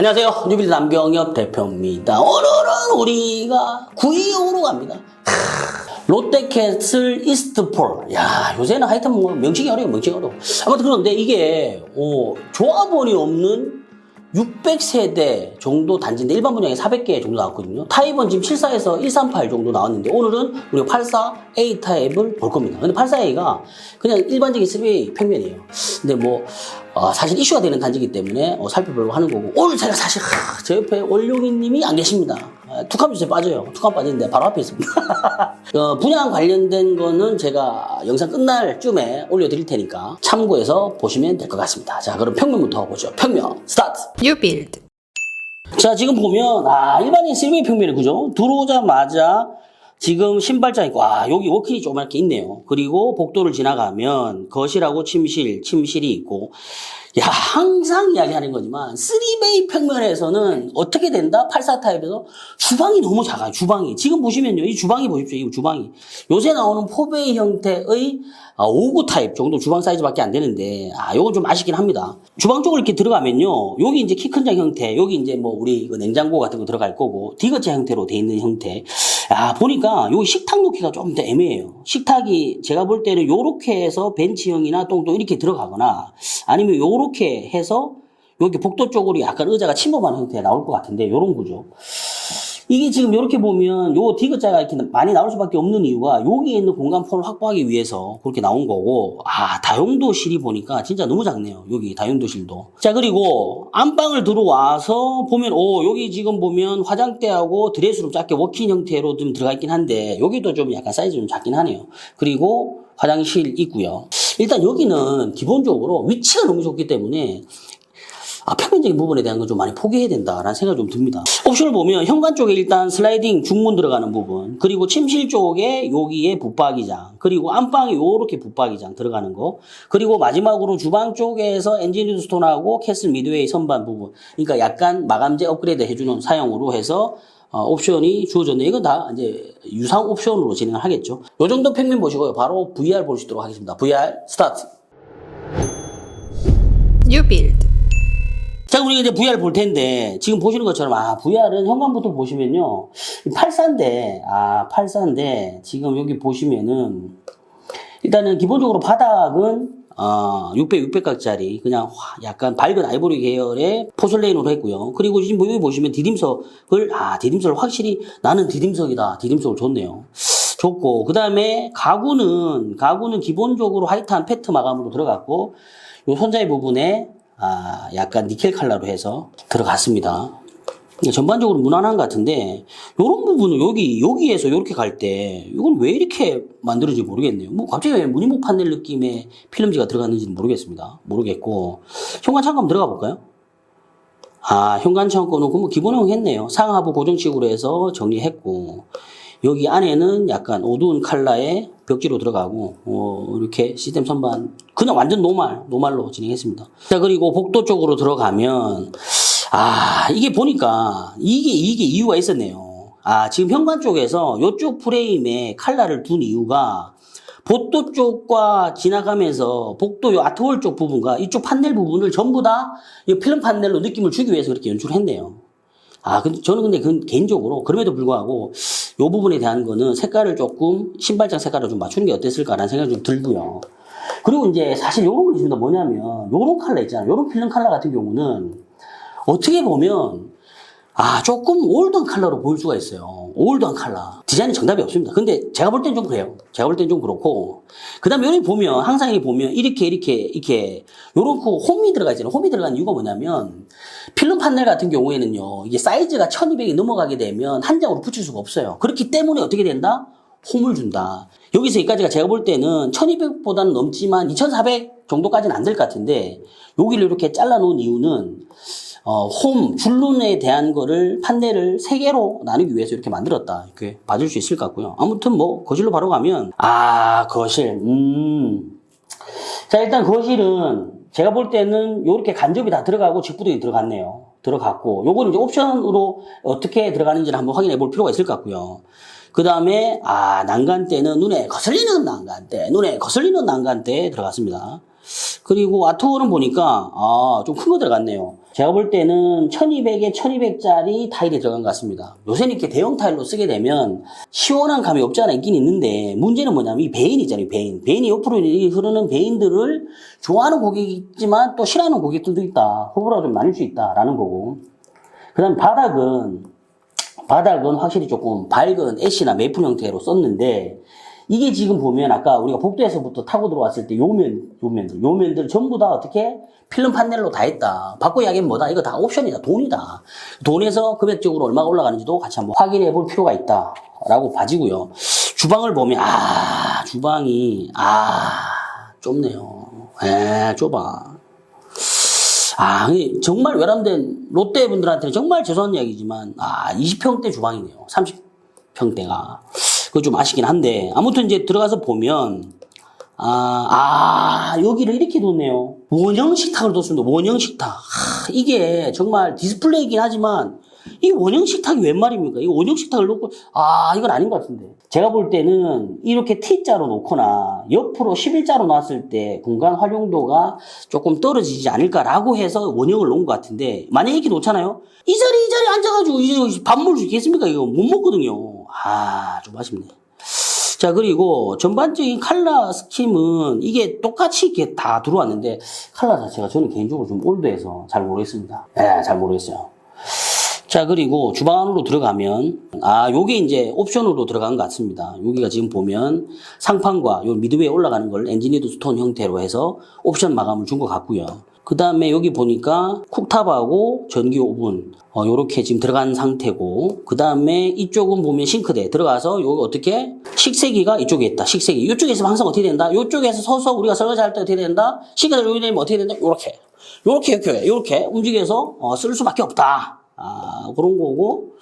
안녕하세요. 뉴빌드 남경엽 대표입니다. 오늘은 우리가 925로 갑니다. 롯데캐슬 이스트폴. 야, 요새는 하여튼 뭐 명칭이 어려워. 아무튼 그런데 이게 조합원이 없는 600세대 정도 단지인데 일반 분양에 400개 정도 나왔거든요. 타입은 지금 74에서 138 정도 나왔는데 오늘은 우리가 84A 타입을 볼 겁니다. 근데 84A가 그냥 일반적인 3A 평면이에요. 근데 뭐 사실 이슈가 되는 단지이기 때문에 살펴보려고 하는 거고, 오늘 제가 사실 제 옆에 원룡이님이 안 계십니다. 툭하면 주제 빠져요. 툭하면 빠지는데 바로 앞에 있습니다. 분양 관련된 거는 제가 영상 끝날 쯤에 올려드릴 테니까 참고해서 보시면 될 것 같습니다. 자, 그럼 평면부터 보죠. 평면 스타트. 뉴빌드. 자, 지금 보면 일반인 3A 평면이 그죠? 들어오자마자 지금 신발장 있고, 여기 워킹이 조그맣게 있네요. 그리고 복도를 지나가면 거실하고 침실이 있고, 야, 항상 이야기하는 거지만 3베이 평면에서는 어떻게 된다? 84 타입에서 주방이 너무 작아요. 주방이. 지금 보시면요. 이 주방이 보십시오. 이 주방이. 요새 나오는 4베이 형태의 59 타입 정도 주방 사이즈밖에 안 되는데, 요건 좀 아쉽긴 합니다. 주방 쪽으로 이렇게 들어가면요. 여기 이제 키 큰 장 형태, 여기 이제 뭐 우리 냉장고 같은 거 들어갈 거고, 디귿자 형태로 돼 있는 형태. 보니까 여기 식탁 놓기가 좀 더 애매해요. 식탁이 제가 볼 때는 요렇게 해서 벤치형이나 또 이렇게 들어가거나, 아니면 요렇게 해서 여기 복도 쪽으로 약간 의자가 침범하는 형태가 나올 것 같은데, 요런 구조. 이게 지금 이렇게 보면 요 디귿자가 이렇게 많이 나올 수밖에 없는 이유가 여기에 있는 공간폰을 확보하기 위해서 그렇게 나온 거고, 다용도실이 보니까 진짜 너무 작네요. 여기 다용도실도. 자, 그리고 안방을 들어와서 보면 여기 지금 보면 화장대하고 드레스룸 작게 워킹 형태로 좀 들어가 있긴 한데, 여기도 좀 약간 사이즈 좀 작긴 하네요. 그리고 화장실 있고요. 일단 여기는 기본적으로 위치가 너무 좋기 때문에 평면적인 부분에 대한 건 좀 많이 포기해야 된다라는 생각이 좀 듭니다. 옵션을 보면 현관 쪽에 일단 슬라이딩 중문 들어가는 부분, 그리고 침실 쪽에 여기에 붙박이장, 그리고 안방에 요렇게 붙박이장 들어가는 거, 그리고 마지막으로 주방 쪽에서 엔지니어드 스톤하고 캐슬 미드웨이 선반 부분, 그러니까 약간 마감재 업그레이드 해주는 사용으로 해서 옵션이 주어졌네요. 이건 다 이제 유상 옵션으로 진행을 하겠죠. 요 정도 평면 보시고요. 바로 VR 볼 수 있도록 하겠습니다. VR 스타트. 뉴빌드. 자, 우리가 이제 VR 볼 텐데, 지금 보시는 것처럼, VR은 현관부터 보시면요. 84인데, 지금 여기 보시면은, 일단은 기본적으로 바닥은, 600각짜리, 그냥 약간 밝은 아이보리 계열의 포슬레인으로 했고요. 그리고 지금 여기 보시면 디딤석을 확실히, 나는 디딤석이다. 디딤석을 줬네요. 좋고, 그 다음에 가구는 기본적으로 화이트한 페트 마감으로 들어갔고, 요 손잡이 부분에 약간 니켈 컬러로 해서 들어갔습니다. 전반적으로 무난한 것 같은데, 요런 부분은 여기에서 이렇게 갈 때, 이건 왜 이렇게 만들어진지 모르겠네요. 뭐, 갑자기 왜 무늬목 판넬 느낌의 필름지가 들어갔는지는 모르겠고, 현관 창고 들어가 볼까요? 현관 창고는 뭐 기본형 했네요. 상하부 고정식으로 해서 정리했고, 여기 안에는 약간 어두운 컬러의 벽지로 들어가고, 이렇게 시스템 선반, 그냥 완전 노말로 진행했습니다. 자, 그리고 복도 쪽으로 들어가면, 이게 보니까, 이게 이유가 있었네요. 지금 현관 쪽에서 이쪽 프레임에 컬러를 둔 이유가, 복도 쪽과 지나가면서 복도 요 아트홀 쪽 부분과 이쪽 판넬 부분을 전부 다 이 필름 판넬로 느낌을 주기 위해서 그렇게 연출을 했네요. 근데 저는 개인적으로 그럼에도 불구하고 요 부분에 대한 거는 색깔을 조금 신발장 색깔을 좀 맞추는 게 어땠을까라는 생각이 좀 들고요. 그리고 이제 사실 요런 거 있습니다. 뭐냐면 요런 컬러 있잖아요. 요런 필름 컬러 같은 경우는 어떻게 보면 조금 올드한 컬러로 보일 수가 있어요. 올드한 컬러. 디자인이 정답이 없습니다. 근데 제가 볼 땐 좀 그래요. 제가 볼 땐 좀 그렇고. 그 다음에 여기 보면, 항상 여기 보면, 이렇게, 요런 홈이 들어가 있잖아요. 홈이 들어가는 이유가 뭐냐면, 필름 판넬 같은 경우에는요, 이게 사이즈가 1200이 넘어가게 되면 한 장으로 붙일 수가 없어요. 그렇기 때문에 어떻게 된다? 홈을 준다. 여기서 여기까지가 제가 볼 때는 1200보다는 넘지만 2400 정도까지는 안 될 것 같은데, 여기를 이렇게 잘라놓은 이유는, 줄눈에 대한 거를 판넬을 3개로 나누기 위해서 이렇게 만들었다. 이렇게 봐줄 수 있을 것 같고요. 아무튼 뭐 거실로 바로 가면 거실. 자, 일단 거실은 제가 볼 때는 이렇게 간접이 다 들어가고 직부등이 들어갔고 요거는 이제 옵션으로 어떻게 들어가는지를 한번 확인해 볼 필요가 있을 것 같고요. 그 다음에 난간대는 눈에 거슬리는 난간대 들어갔습니다. 그리고 아트홀은 보니까 좀 큰 거 들어갔네요. 제가 볼 때는 1200에 1200짜리 타일이 들어간 것 같습니다. 요새는 이렇게 대형 타일로 쓰게 되면 시원한 감이 없지 않아 있긴 있는데 문제는 뭐냐면 이 베인 있잖아요. 베인이 옆으로 흐르는 베인들을 좋아하는 고객이 있지만 또 싫어하는 고객들도 있다. 호불호가 좀 나뉠 수 있다라는 거고. 그 다음 바닥은 확실히 조금 밝은 애쉬나 메이플 형태로 썼는데 이게 지금 보면 아까 우리가 복도에서부터 타고 들어왔을 때 요면들 전부 다 어떻게 필름 판넬로 다 했다. 바꿔야 하긴 뭐다. 이거 다 옵션이다. 돈이다. 돈에서 금액적으로 얼마가 올라가는지도 같이 한번 확인해 볼 필요가 있다. 라고 봐지고요. 주방을 보면 주방이 좁네요. 좁아. 정말 외람된 롯데분들한테는 정말 죄송한 이야기지만 20평대 주방이네요. 30평대가. 그거 좀 아쉽긴 한데 아무튼 이제 들어가서 보면 여기를 이렇게 뒀네요. 원형 식탁을 뒀습니다. 원형 식탁. 이게 정말 디스플레이긴 하지만 이 원형 식탁이 웬 말입니까? 이 원형 식탁을 놓고 이건 아닌 것 같은데. 제가 볼 때는 이렇게 T자로 놓거나 옆으로 11자로 놨을 때 공간 활용도가 조금 떨어지지 않을까라고 해서 원형을 놓은 것 같은데 만약에 이렇게 놓잖아요. 이 자리에 앉아가지고 이제 밥 먹을 수 있겠습니까? 이거 못 먹거든요. 좀 아쉽네. 자, 그리고 전반적인 컬러 스킴은 이게 똑같이 이렇게 다 들어왔는데 컬러 자체가 저는 개인적으로 좀 올드해서 잘 모르겠습니다. 잘 모르겠어요. 자, 그리고 주방 안으로 들어가면 요게 이제 옵션으로 들어간 것 같습니다. 여기가 지금 보면 상판과 요 미드웨이 올라가는 걸 엔지니어드 스톤 형태로 해서 옵션 마감을 준 것 같고요. 그 다음에 여기 보니까 쿡탑하고 전기 오븐 요렇게 지금 들어간 상태고, 그 다음에 이쪽은 보면 싱크대 들어가서 요거 어떻게 식세기가 이쪽에 있다. 식세기 이쪽에 있으면 항상 어떻게 된다. 이쪽에서 서서 우리가 설거지 할 때 어떻게 된다. 싱크대를 여기 내면 어떻게 된다. 요렇게 움직여서 쓸 수밖에 없다. 그런 거고,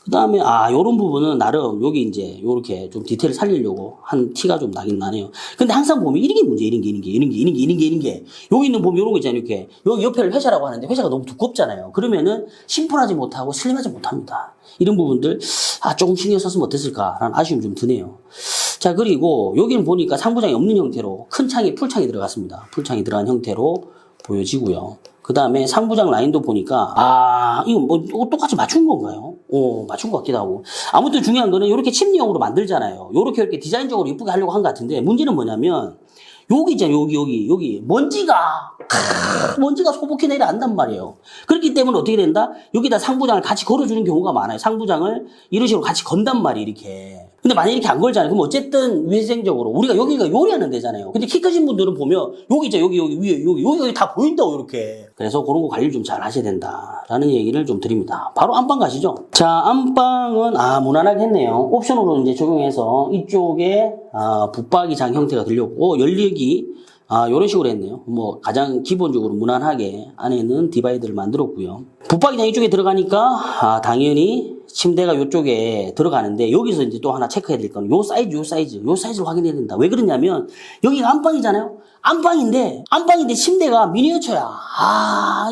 그 다음에, 요런 부분은 나름, 여기 이제, 요렇게 좀 디테일 살리려고 한 티가 좀 나긴 나네요. 근데 항상 보면 이런 게 문제예요. 이런 게. 여기 있는 보면 요런 거 있잖아요. 이렇게. 여기 옆에를 회사라고 하는데 회사가 너무 두껍잖아요. 그러면은 심플하지 못하고 슬림하지 못합니다. 이런 부분들, 조금 신경 썼으면 어땠을까라는 아쉬움이 좀 드네요. 자, 그리고 여기는 보니까 상부장이 없는 형태로 큰 창이, 풀창이 들어갔습니다. 풀창이 들어간 형태로 보여지고요. 그 다음에 상부장 라인도 보니까 이거 똑같이 맞춘 건가요? 맞춘 것 같기도 하고. 아무튼 중요한 거는 이렇게 침리형으로 만들잖아요. 이렇게 디자인적으로 이쁘게 하려고 한 것 같은데 문제는 뭐냐면 여기 있잖아요. 여기 먼지가 소복히 내려앉단 말이에요. 그렇기 때문에 어떻게 된다? 여기다 상부장을 같이 걸어주는 경우가 많아요. 상부장을 이런 식으로 같이 건단 말이에요. 이렇게. 근데 만약에 이렇게 안 걸잖아요. 그럼 어쨌든 위생적으로 우리가 여기가 요리하는 데잖아요. 근데 키 크신 분들은 보면 여기 위에 여기 다 보인다고 이렇게. 그래서 그런 거 관리를 좀 잘 하셔야 된다라는 얘기를 좀 드립니다. 바로 안방 가시죠. 자, 안방은 무난하게 했네요. 옵션으로 이제 적용해서 이쪽에 붙박이장 형태가 들렸고 열리기 요런 식으로 했네요. 가장 기본적으로 무난하게 안에는 디바이드를 만들었고요. 붙박이장 이쪽에 들어가니까 당연히 침대가 이쪽에 들어가는데 여기서 이제 또 하나 체크해야 될 거는 요 사이즈를 확인해야 된다. 왜 그러냐면 여기가 안방이잖아요. 안방인데 침대가 미니어처야.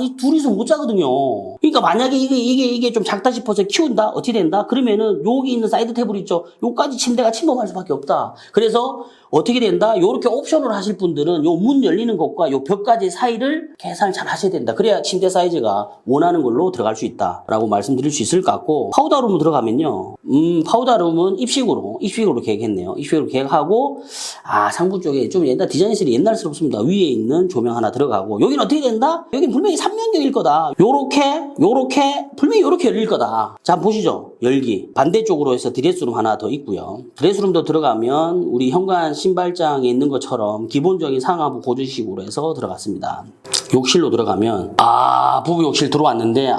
이 둘이서 못 자거든요. 그러니까 만약에 이게 좀 작다 싶어서 키운다? 어떻게 된다? 그러면은 여기 있는 사이드 테이블 있죠? 요까지 침대가 침범할 수밖에 없다. 그래서 어떻게 된다? 요렇게 옵션으로 하실 분들은 요 문 열리는 것과 요 벽까지 사이를 계산을 잘 하셔야 된다. 그래야 침대 사이즈가 원하는 걸로 들어갈 수 있다라고 말씀드릴 수 있을 것 같고, 파우더룸으로 들어가면요. 파우더룸은 입식으로 계획했네요. 입식으로 계획하고, 상부 쪽에 좀 옛날스럽습니다. 위에 있는 조명 하나 들어가고, 여기는 어떻게 된다? 여긴 분명히 3면경일 거다. 요렇게 분명히 요렇게 열릴 거다. 자, 한번 보시죠. 열기. 반대쪽으로 해서 드레스룸 하나 더 있고요. 드레스룸도 들어가면 우리 현관 신발장에 있는 것처럼 기본적인 상하부 고주식으로 해서 들어갔습니다. 욕실로 들어가면 부부 욕실 들어왔는데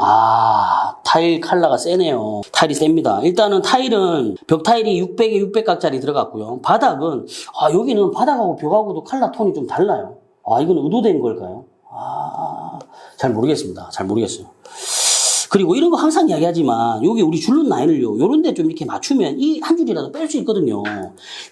타일 컬러가 세네요. 타일이 셉니다. 일단은 타일은 벽 타일이 600에 600각짜리 들어갔고요. 바닥은 여기는 바닥하고 벽하고도 컬러 톤이 좀 달라요. 이건 의도된 걸까요? 잘 모르겠습니다. 잘 모르겠어요. 그리고 이런 거 항상 이야기하지만 여기 우리 줄눈 라인을요 요런 데 좀 이렇게 맞추면 이 한 줄이라도 뺄 수 있거든요.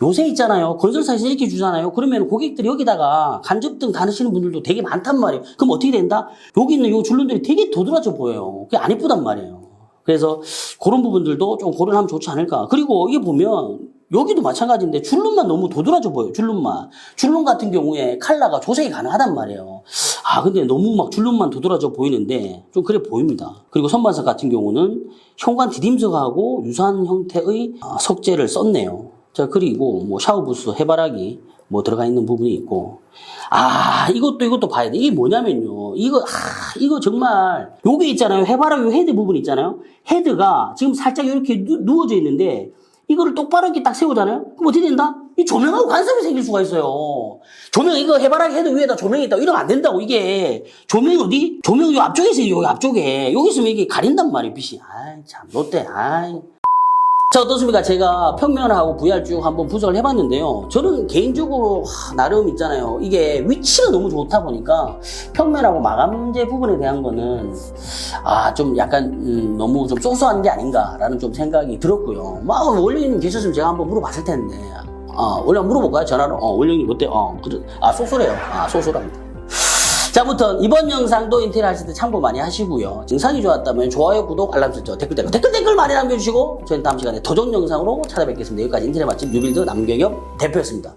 요새 있잖아요. 건설사에서 이렇게 주잖아요. 그러면 고객들이 여기다가 간접등 다니시는 분들도 되게 많단 말이에요. 그럼 어떻게 된다? 여기 있는 요 줄눈들이 되게 도드라져 보여요. 그게 안 이쁘단 말이에요. 그래서 그런 부분들도 좀 고려를 하면 좋지 않을까. 그리고 이게 보면 여기도 마찬가지인데 줄눈만 너무 도드라져 보여요. 줄눈 같은 경우에 컬러가 조색이 가능하단 말이에요. 근데 너무 막 줄눈만 두드러져 보이는데 좀 그래 보입니다. 그리고 선반석 같은 경우는 현관 디딤석하고 유사한 형태의 석재를 썼네요. 자, 그리고 뭐 샤워부스, 해바라기 뭐 들어가 있는 부분이 있고, 이것도 봐야 돼. 이게 뭐냐면요. 이거 정말, 요게 있잖아요. 해바라기 헤드 부분 있잖아요. 헤드가 지금 살짝 이렇게 누워져 있는데, 이거를 똑바로 이렇게 딱 세우잖아요. 그럼 어떻게 된다? 이 조명하고 간섭이 생길 수가 있어요. 조명, 이거 해바라기 헤드 위에다 조명이 있다고 이러면 안 된다고, 이게. 조명 어디? 조명 요 앞쪽에 있어요, 여기 앞쪽에. 여기 있으면 이게 가린단 말이에요, 빛이. 참, 롯데, 자, 어떻습니까? 제가 평면하고 VR 쭉 한번 분석을 해봤는데요. 저는 개인적으로 나름 있잖아요. 이게 위치가 너무 좋다 보니까 평면하고 마감재 부분에 대한 거는 좀 약간 너무 좀 소소한 게 아닌가라는 좀 생각이 들었고요. 원래님 계셨으면 제가 한번 물어봤을 텐데 원래 한번 물어볼까요? 전화로? 원래님 어때? 쏘쏘래요. 쏘쏘랍니다. 자, 아무튼 이번 영상도 인테리어 하실 때 참고 많이 하시고요. 영상이 좋았다면 좋아요, 구독, 알람 설정, 댓글 많이 남겨주시고 저희는 다음 시간에 더 좋은 영상으로 찾아뵙겠습니다. 여기까지 인테리어 맛집 뉴빌드 남경엽 대표였습니다.